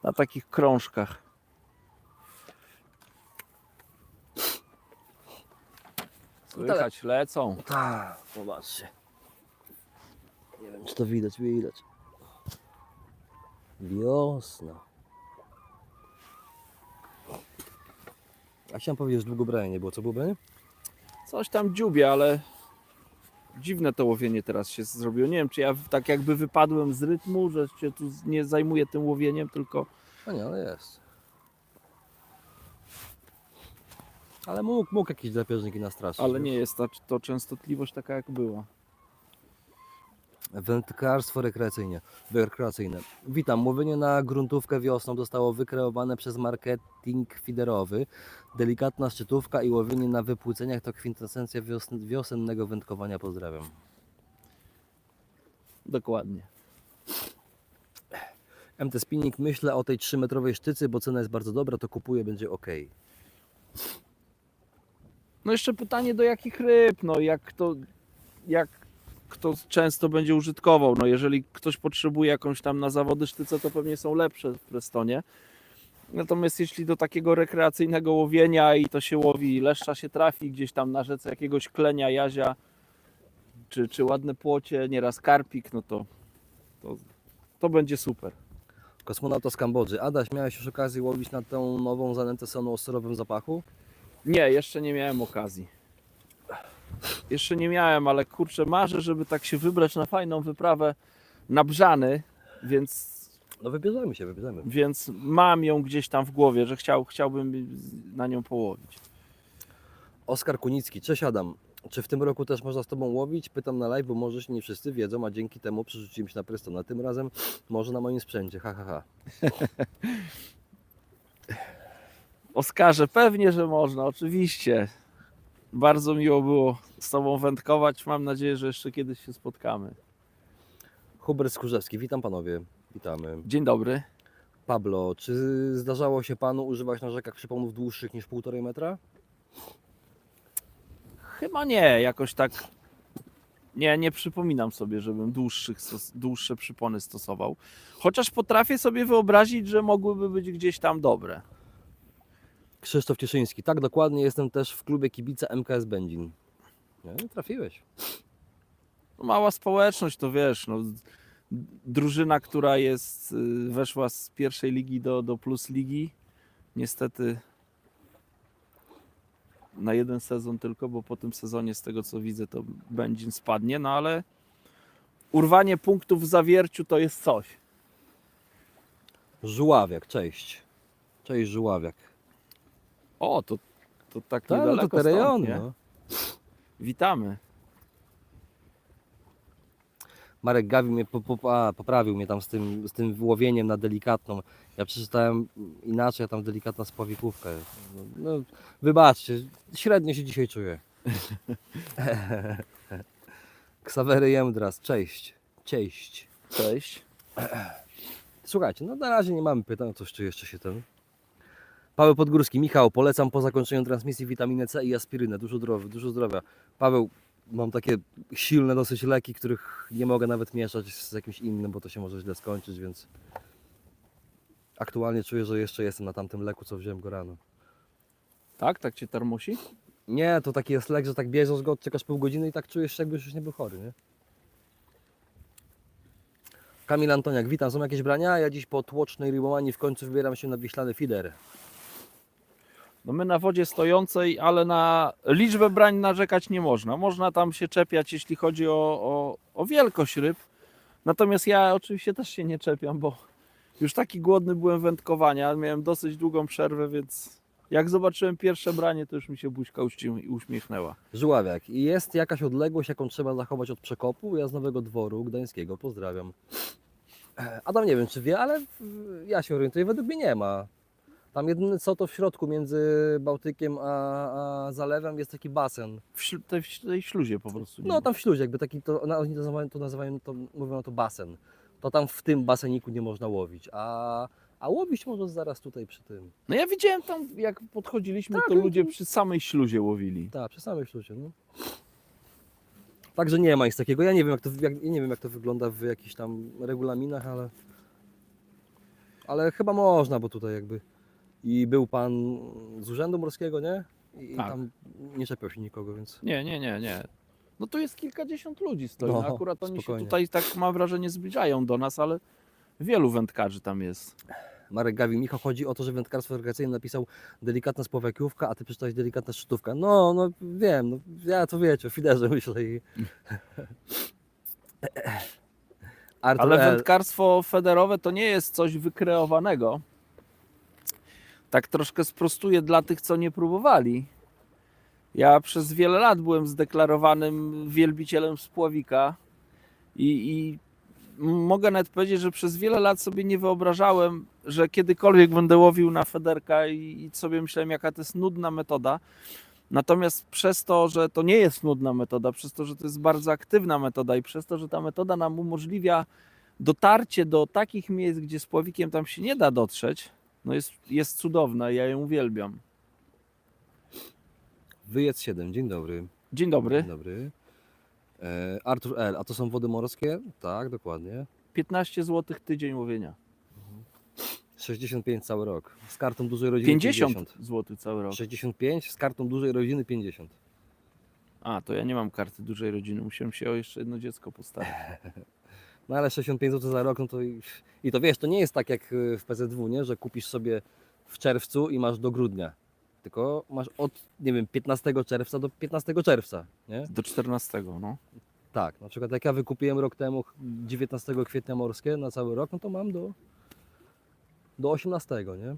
na takich krążkach. Słychać, lecą. Tak, zobaczcie. Nie wiem, czy to widać. Wiosna. A chciałem powiedzieć, że długo brania nie było. Co było branie? Coś tam dziubie, ale dziwne to łowienie teraz się zrobiło. Nie wiem, czy ja tak jakby wypadłem z rytmu, że się tu nie zajmuję tym łowieniem, tylko No nie, ale jest. Ale mógł jakieś drapieżniki nastraszyć. ale nie jest to częstotliwość taka jak była. Wędkarstwo rekreacyjne. Witam. Łowienie na gruntówkę wiosną zostało wykreowane przez marketing feederowy. Delikatna szczytówka i łowienie na wypłuceniach to kwintesencja wiosennego wędkowania. Pozdrawiam. Dokładnie. MT Spinning, myślę o tej 3-metrowej sztycy, bo cena jest bardzo dobra, to kupuję, będzie ok. No jeszcze pytanie, do jakich ryb, no jak kto często będzie użytkował. No jeżeli ktoś potrzebuje jakąś tam na zawody sztyce, to pewnie są lepsze w Prestonie. Natomiast jeśli do takiego rekreacyjnego łowienia i to się łowi, leszcza się trafi gdzieś tam na rzece jakiegoś klenia, jazia, czy ładne płocie, nieraz karpik, no to będzie super. Kosmonauta z Kambodży. Adaś, miałeś już okazję łowić na tą nową zanętę sonu o surowym zapachu? Nie, jeszcze nie miałem okazji. Jeszcze nie miałem, ale kurczę, marzę, żeby tak się wybrać na fajną wyprawę na Brzany, No wybierzemy. więc mam ją gdzieś tam w głowie, że chciałbym na nią połowić. Oskar Kunicki, cześć Adam. Czy w tym roku też można z Tobą łowić? Pytam na live, bo może nie wszyscy wiedzą, a dzięki temu przerzuciłem się na Prestona. Tym razem może na moim sprzęcie, ha. Oskarze, pewnie, że można, oczywiście. Bardzo miło było z Tobą wędkować. Mam nadzieję, że jeszcze kiedyś się spotkamy. Hubert Skórzewski, witam panowie, witamy. Dzień dobry. Pablo, czy zdarzało się panu używać na rzekach przyponów dłuższych niż 1,5 metra? Chyba nie, jakoś tak. Nie przypominam sobie, żebym dłuższe przypony stosował. Chociaż potrafię sobie wyobrazić, że mogłyby być gdzieś tam dobre. Krzysztof Cieszyński, tak dokładnie, jestem też w klubie kibica MKS Będzin. Nie, trafiłeś. No, mała społeczność, to wiesz, no, drużyna, która weszła z pierwszej ligi do plus ligi, niestety na jeden sezon tylko, bo po tym sezonie z tego co widzę to Będzin spadnie, no ale urwanie punktów w Zawierciu to jest coś. Żuławiak, cześć. Cześć Żuławiak. O, to tak Tak, no niedaleko to te rejony, stąd, nie? no. Witamy. Marek Gawi mnie poprawił mnie tam z tym łowieniem na delikatną. Ja przeczytałem inaczej, a tam delikatna spławikówka jest. No, wybaczcie, średnio się dzisiaj czuję. Ksawery Jemdras, cześć. Cześć. Cześć. Słuchajcie, no na razie nie mamy pytań, coś czy jeszcze się ten... Paweł Podgórski, Michał, polecam po zakończeniu transmisji witaminę C i aspirynę, dużo zdrowia. Paweł, mam takie silne dosyć leki, których nie mogę nawet mieszać z jakimś innym, bo to się może źle skończyć, więc aktualnie czuję, że jeszcze jestem na tamtym leku, co wziąłem go rano. Tak? Tak cię termusi? Nie, to taki jest lek, że tak bierzesz go, czekasz pół godziny i tak czujesz się, jakbyś już nie był chory, nie? Kamil Antoniak, witam, są jakieś brania? Ja dziś po tłocznej rybomanii w końcu wybieram się na wiślany fider. No my na wodzie stojącej, ale na liczbę brań narzekać nie można. Można tam się czepiać, jeśli chodzi o wielkość ryb. Natomiast ja oczywiście też się nie czepiam, bo już taki głodny byłem wędkowania. Miałem dosyć długą przerwę, więc jak zobaczyłem pierwsze branie, to już mi się buźka uśmiechnęła. Żuławiak, i jest jakaś odległość, jaką trzeba zachować od przekopu? Ja z Nowego Dworu Gdańskiego, pozdrawiam. Adam nie wiem, czy wie, ale ja się orientuję, według mnie nie ma. Tam jedyne co to w środku między Bałtykiem a zalewem jest taki basen. Tej śluzie po prostu. Nie No ma. tam w śluzie, jakby taki, oni to nazywają, mówią to basen. To tam w tym baseniku nie można łowić, a łowić można zaraz tutaj przy tym. No ja widziałem tam, jak podchodziliśmy, Tak, to no ludzie to- przy samej śluzie łowili. Tak, przy samej śluzie, no. Także nie ma nic takiego. Ja nie wiem jak to wygląda w jakichś tam regulaminach, ale chyba można, bo tutaj jakby i był pan z Urzędu Morskiego, nie? I Tak. tam nie czepiał się nikogo, więc Nie. No tu jest kilkadziesiąt ludzi stoi. No, No, akurat oni spokojnie. się tutaj, tak mam wrażenie, zbliżają do nas, ale wielu wędkarzy tam jest. Marek Gawi, Michał, chodzi o to, że wędkarstwo rekreacyjne napisał delikatna spławiakiówka, a ty przeczytałeś delikatna szczytówka. No wiem, no, ja to wiecie, o fiderze myślę i... Artur Ale L. wędkarstwo federowe to nie jest coś wykreowanego. Tak troszkę sprostuję dla tych, co nie próbowali. Ja przez wiele lat byłem zdeklarowanym wielbicielem spławika i mogę nawet powiedzieć, że przez wiele lat sobie nie wyobrażałem, że kiedykolwiek będę łowił na federka i sobie myślałem, jaka to jest nudna metoda. Natomiast przez to, że to nie jest nudna metoda, przez to, że to jest bardzo aktywna metoda i przez to, że ta metoda nam umożliwia dotarcie do takich miejsc, gdzie z pławikiem tam się nie da dotrzeć, no jest cudowna, ja ją uwielbiam. Wyjedz 7, dzień dobry. Dzień dobry. Dzień dobry. Artur L. A to są wody morskie? Tak, dokładnie. 15 zł tydzień łowienia. 65 cały rok. Z kartą dużej rodziny 50 zł cały rok. 65, z kartą dużej rodziny 50. A, to ja nie mam karty dużej rodziny, musiałem się o jeszcze jedno dziecko postarać. No ale 65 zł za rok, no to i to wiesz, to nie jest tak jak w PZW, nie? Że kupisz sobie w czerwcu i masz do grudnia. Tylko masz od, nie wiem, 15 czerwca do 15 czerwca, nie? Do 14, no. Tak, na przykład jak ja wykupiłem rok temu 19 kwietnia morskie na cały rok, no to mam do 18, nie?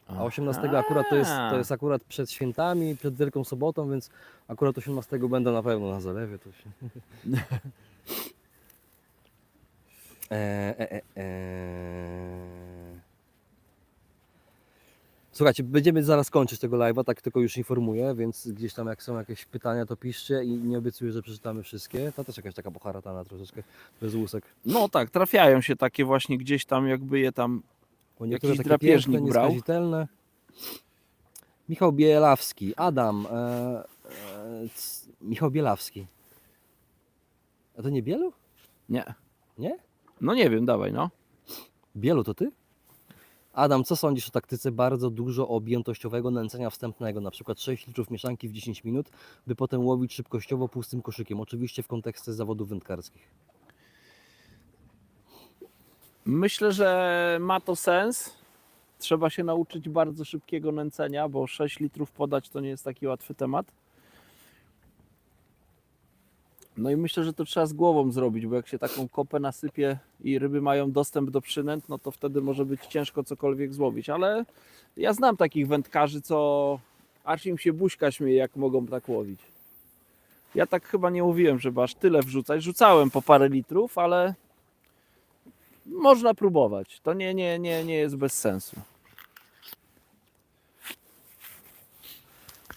A 18 akurat to jest akurat przed świętami, przed Wielką Sobotą, więc akurat 18 będę na pewno na zalewie. To się... Słuchajcie, będziemy zaraz kończyć tego live'a, tak tylko już informuję, więc gdzieś tam jak są jakieś pytania, to piszcie i nie obiecuję, że przeczytamy wszystkie. To też jakaś taka poharatana troszeczkę, bez łusek. No tak, trafiają się takie właśnie gdzieś tam, jakby je tam Bo niektóre Jakiś takie drapieżnik piękne, brał? nieskazitelne. Michał Bielawski, Adam. Michał Bielawski. A to nie Bielu? Nie. Nie? No nie wiem, dawaj no. Bielu to ty? Adam, co sądzisz o taktyce bardzo dużo objętościowego nęcenia wstępnego, na przykład 6 litrów mieszanki w 10 minut, by potem łowić szybkościowo pustym koszykiem, oczywiście w kontekście zawodów wędkarskich. Myślę, że ma to sens. Trzeba się nauczyć bardzo szybkiego nęcenia, bo 6 litrów podać to nie jest taki łatwy temat. No i myślę, że to trzeba z głową zrobić, bo jak się taką kopę nasypie i ryby mają dostęp do przynęt, no to wtedy może być ciężko cokolwiek złowić. Ale ja znam takich wędkarzy, co aż im się buźka śmieje, jak mogą tak łowić. Ja tak chyba nie mówiłem, żeby aż tyle wrzucać. Rzucałem po parę litrów, ale można próbować. To nie jest bez sensu.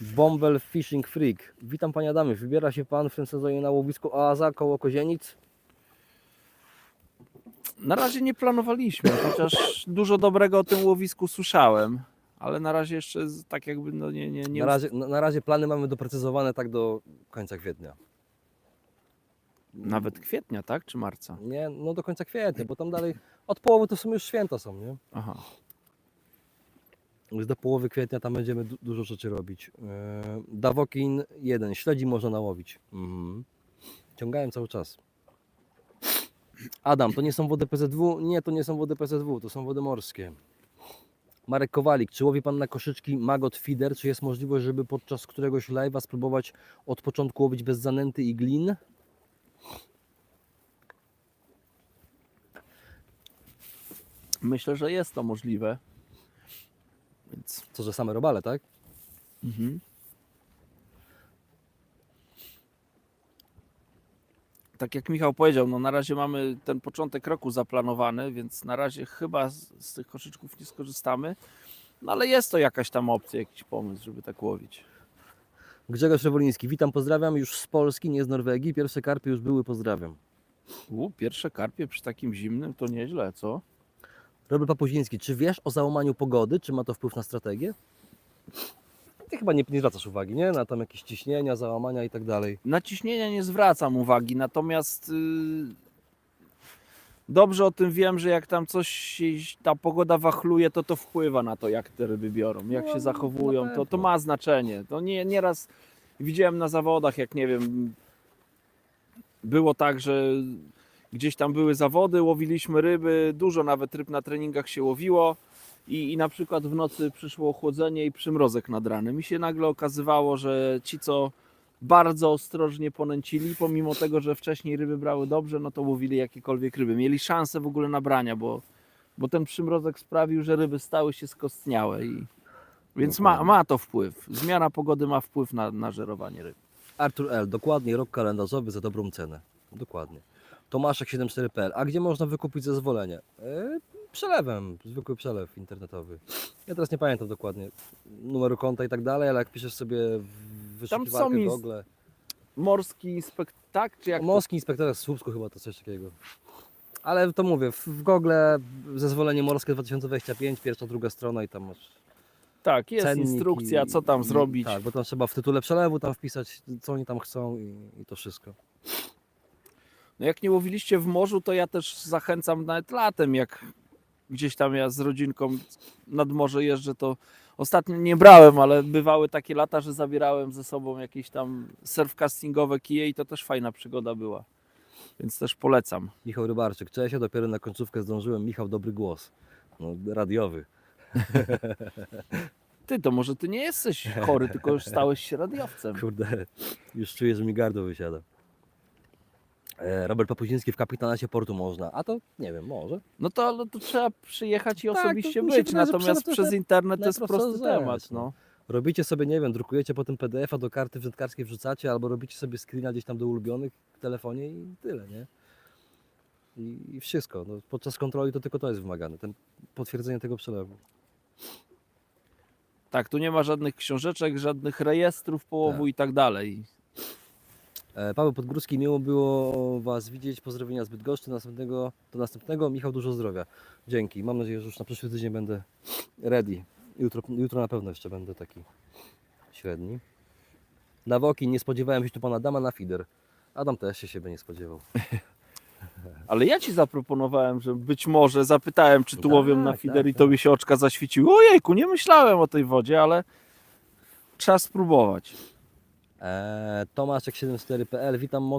Bumble Fishing Freak. Witam panie Adamie, wybiera się pan w tym sezonie na łowisko Oaza koło Kozienic? Na razie nie planowaliśmy, chociaż dużo dobrego o tym łowisku słyszałem, ale na razie jeszcze tak jakby no nie Na razie plany mamy doprecyzowane tak do końca kwietnia. nawet kwietnia, tak? Czy marca? Nie, no do końca kwietnia, bo tam dalej od połowy to w sumie już święta są, nie? Aha. Już do połowy kwietnia tam będziemy dużo rzeczy robić. Dawokin 1, śledzi można nałowić. Ciągałem cały czas. Adam, to nie są wody PZW? Nie, to nie są wody PZW, to są wody morskie. Marek Kowalik, czy łowi pan na koszyczki Magot Feeder? Czy jest możliwość, żeby podczas któregoś live'a spróbować od początku łowić bez zanęty i glin? Myślę, że jest to możliwe. Więc Co, że same robale, tak? tak jak Michał powiedział, no na razie mamy ten początek roku zaplanowany, więc na razie chyba z tych koszyczków nie skorzystamy. No ale jest to jakaś tam opcja, jakiś pomysł, żeby tak łowić. Grzegorz Rewoliński, witam, pozdrawiam już z Polski, nie z Norwegii. Pierwsze karpie już były, pozdrawiam. Pierwsze karpie przy takim zimnym to nieźle, co? Robert Papuziński, czy wiesz o załamaniu pogody? Czy ma to wpływ na strategię? Ty chyba nie zwracasz uwagi, nie? Na tam jakieś ciśnienia, załamania i tak dalej. Na ciśnienia nie zwracam uwagi, natomiast dobrze o tym wiem, że jak tam ta pogoda wachluje, to wpływa na to, jak te ryby biorą, jak No, się zachowują, na to pewno. ma znaczenie. To nieraz widziałem na zawodach, jak nie wiem, było tak, że gdzieś tam były zawody, łowiliśmy ryby, dużo nawet ryb na treningach się łowiło i na przykład w nocy przyszło ochłodzenie i przymrozek nad ranem. I się nagle okazywało, że ci, co bardzo ostrożnie ponęcili, pomimo tego, że wcześniej ryby brały dobrze, no to łowili jakiekolwiek ryby. Mieli szansę w ogóle na brania, bo ten przymrozek sprawił, że ryby stały się skostniałe. Więc ma to wpływ. Zmiana pogody ma wpływ na żerowanie ryb. Artur L. Dokładnie, rok kalendarzowy za dobrą cenę. Dokładnie. Tomaszek 74.pl. A gdzie można wykupić zezwolenie? Przelewem, zwykły przelew internetowy. Ja teraz nie pamiętam dokładnie numeru konta i tak dalej, ale jak piszesz sobie w Tam wyszukiwarkę są Google. Morski spektakl, czy jak to? Morski inspektor w Słupsku chyba to coś takiego. Ale to mówię, w Google zezwolenie morskie 2025, pierwsza, druga strona i tam masz Tak, jest cennik instrukcja, co tam zrobić. Tak, bo tam trzeba w tytule przelewu tam wpisać, co oni tam chcą i to wszystko. No jak nie łowiliście w morzu, to ja też zachęcam nawet latem, jak gdzieś tam ja z rodzinką nad morze jeżdżę, to ostatnio nie brałem, ale bywały takie lata, że zabierałem ze sobą jakieś tam surfcastingowe kije i to też fajna przygoda była. Więc też polecam. Michał Rybarczyk, cześć, ja dopiero na końcówkę zdążyłem. Michał, dobry głos. No, radiowy. Ty, to może ty nie jesteś chory, tylko już stałeś się radiowcem. Kurde, już czuję, że mi gardło wysiada. Robert Papuziński, w kapitanacie portu można. A to nie wiem, może. No to trzeba przyjechać i Tak, osobiście to mi się być, wydaje, że natomiast przelew to przez jest internet to jest najprostsza prosty rzecz, temat. no. No. Robicie sobie, nie wiem, drukujecie potem PDF-a do karty wędkarskiej, wrzucacie, albo robicie sobie screena gdzieś tam do ulubionych w telefonie i tyle, nie? I wszystko. No, podczas kontroli to tylko to jest wymagane, ten potwierdzenie tego przelewu. Tak, tu nie ma żadnych książeczek, żadnych rejestrów połowu i tak dalej. Paweł Podgórski, miło było Was widzieć. Pozdrowienia z Bydgoszczy. Do następnego. Michał, dużo zdrowia. Dzięki. Mam nadzieję, że już na przyszły tydzień będę ready. Jutro na pewno jeszcze będę taki średni. Na Woki nie spodziewałem się tu pana Adama na feeder. Adam też się siebie nie spodziewał. Ale ja ci zaproponowałem, że być może zapytałem, czy tu Tak, łowią na tak, feeder i tak. tobie się oczka zaświeciły. Ojejku, nie myślałem o tej wodzie, ale trzeba spróbować. Tomaszek74.pl. Witam,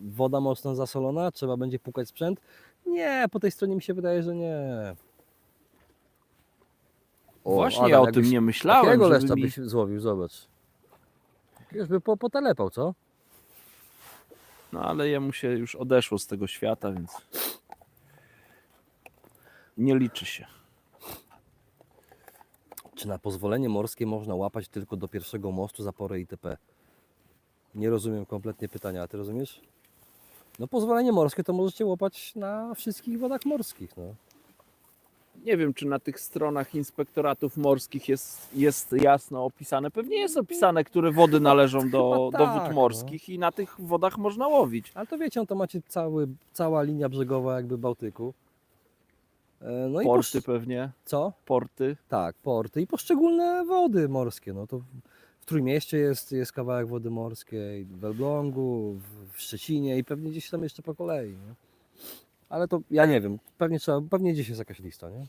woda mocno zasolona. Trzeba będzie pukać sprzęt. Nie, po tej stronie mi się wydaje, że nie. Właśnie Adam, ja o jakbyś tym nie myślałem, takiego żeby leszcza mi... byś złowił, zobacz. Jakiegoś by potelepał, co? No ale jemu się już odeszło z tego świata, więc nie liczy się. Czy na pozwolenie morskie można łapać tylko do pierwszego mostu, zaporę itp.? Nie rozumiem kompletnie pytania, a ty rozumiesz? No pozwolenie morskie to możecie łapać na wszystkich wodach morskich, no. Nie wiem, czy na tych stronach inspektoratów morskich jest jasno opisane. Pewnie jest opisane, które wody należą do tak, wód morskich i na tych wodach można łowić. Ale to wiecie, no to macie cała linia brzegowa jakby Bałtyku. No i Porty pewnie, co? porty. Tak, porty i poszczególne wody morskie. No to w Trójmieście jest kawałek wody morskiej, w Elblągu, w Szczecinie i pewnie gdzieś tam jeszcze po kolei. Nie? Ale to ja nie wiem, pewnie gdzieś jest jakaś lista, nie?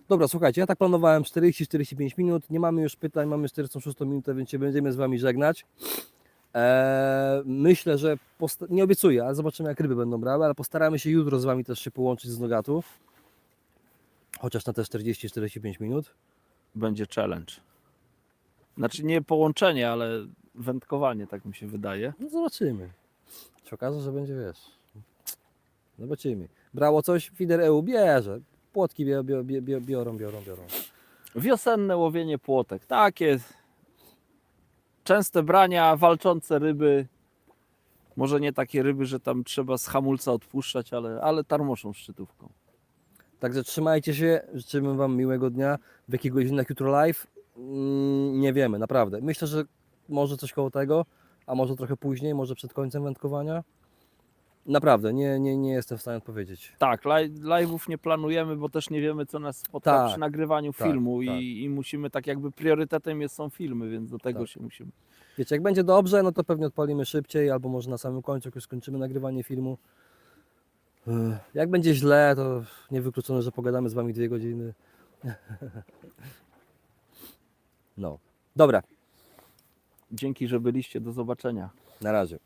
Dobra, słuchajcie, ja tak planowałem 40-45 minut, nie mamy już pytań, mamy 46 minutę, więc się będziemy z Wami żegnać. Myślę, że nie obiecuję, ale zobaczymy jak ryby będą brały, ale postaramy się jutro z Wami też się połączyć z Nogatu. Chociaż na te 40-45 minut. Będzie challenge. Znaczy nie połączenie, ale wędkowanie, tak mi się wydaje. No zobaczymy. Się okaże, że będzie, wiesz. Zobaczymy. Brało coś? Feeder EU bierze. Płotki biorą. Wiosenne łowienie płotek. Takie częste brania, walczące ryby. Może nie takie ryby, że tam trzeba z hamulca odpuszczać, ale tarmoszą szczytówką. Także trzymajcie się. Życzymy Wam miłego dnia. W jakiej godzinach jutro live? Nie wiemy, naprawdę. Myślę, że może coś koło tego, a może trochę później, może przed końcem wędkowania. Naprawdę, nie jestem w stanie odpowiedzieć. Tak, live'ów nie planujemy, bo też nie wiemy, co nas spotka Tak, przy nagrywaniu tak, filmu tak. I musimy, tak jakby priorytetem są filmy, więc do tego Tak. się musimy. Wiecie, jak będzie dobrze, no to pewnie odpalimy szybciej, albo może na samym końcu, jak już skończymy nagrywanie filmu. Jak będzie źle, to niewykluczone, że pogadamy z Wami 2 godziny. No, dobra, Dzięki, że byliście. Do zobaczenia. na razie.